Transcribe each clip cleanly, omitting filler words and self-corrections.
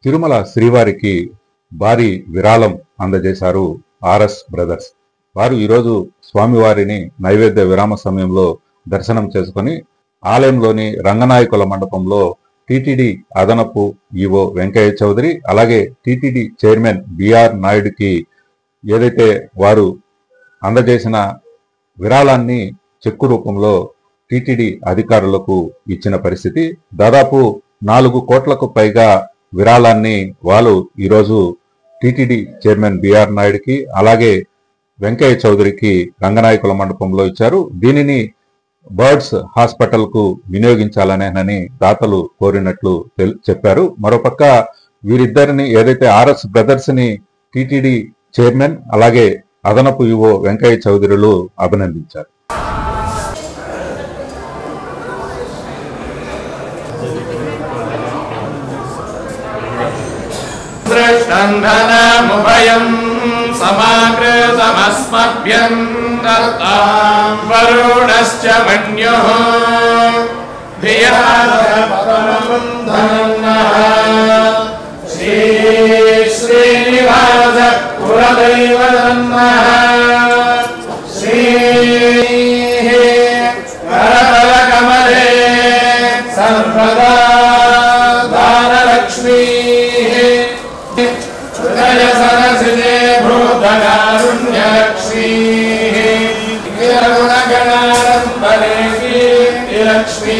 తిరుమల శ్రీవారికి భారీ విరాళం అందజేశారు ఆర్ఎస్ బ్రదర్స్. వారు ఈరోజు స్వామివారిని నైవేద్య విరామ సమయంలో దర్శనం చేసుకుని ఆలయంలోని రంగనాయకుల మండపంలో టీటీడీ అదనపు ఈవో వెంకయ్య చౌదరి అలాగే టీటీడీ చైర్మన్ బిఆర్ నాయుడుకి ఏదైతే వారు అందజేసిన విరాళాన్ని చెక్కు రూపంలో టీటీడీ అధికారులకు ఇచ్చిన పరిస్థితి. దాదాపు 4 కోట్లకు పైగా విరాళాన్ని వాళ్ళు ఈరోజు టీటీడీ చైర్మన్ బిఆర్ నాయుడుకి అలాగే వెంకయ్య చౌదరికి రంగనాయకుల మండపంలో ఇచ్చారు. దీనిని బర్డ్స్ హాస్పిటల్ కు వినియోగించాలనేనని దాతలు కోరినట్లు చెప్పారు. మరోపక్క వీరిద్దరిని ఏదైతే ఆర్ఎస్ బ్రదర్స్ ని టీటీడీ చైర్మన్ అలాగే అదనపు ఈవో వెంకయ్య చౌదరులు అభినందించారు. సమాకృతమస్మభ్యం దత్తాం వరుణశ్చ మన్యుః ధియా పరమబంధనః శ్రీ శ్రీనివాస కులదైవతన్నః శ్రీ కరతలకమలే సర్వదా దానలక్ష్మీ హృదయ సరసిజే భూతకారుణ్యలక్ష్మీ గుణగణారంబరే కీర్తిలక్ష్మీ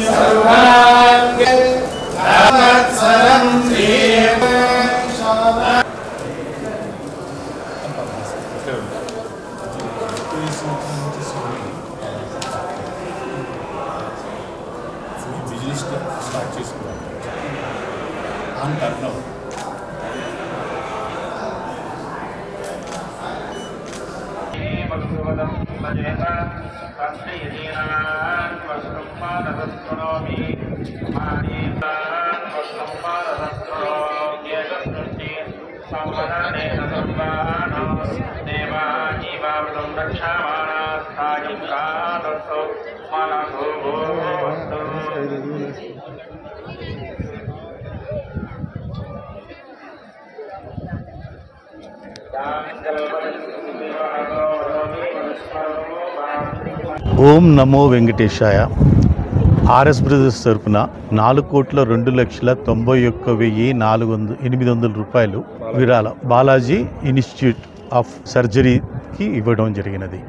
సర్వాంగే వత్సరం బిజినెస్ స్టార్ట్ చేసుకున్నాం అంటారు. ఓం నమో వెంకటేశాయ. ఆర్ఎస్ బ్రదర్స్ తరపున 4,02,91,800 రూపాయలు విరాళ బాలాజీ ఇన్స్టిట్యూట్ ఆఫ్ సర్జరీకి ఇవ్వడం జరిగినది.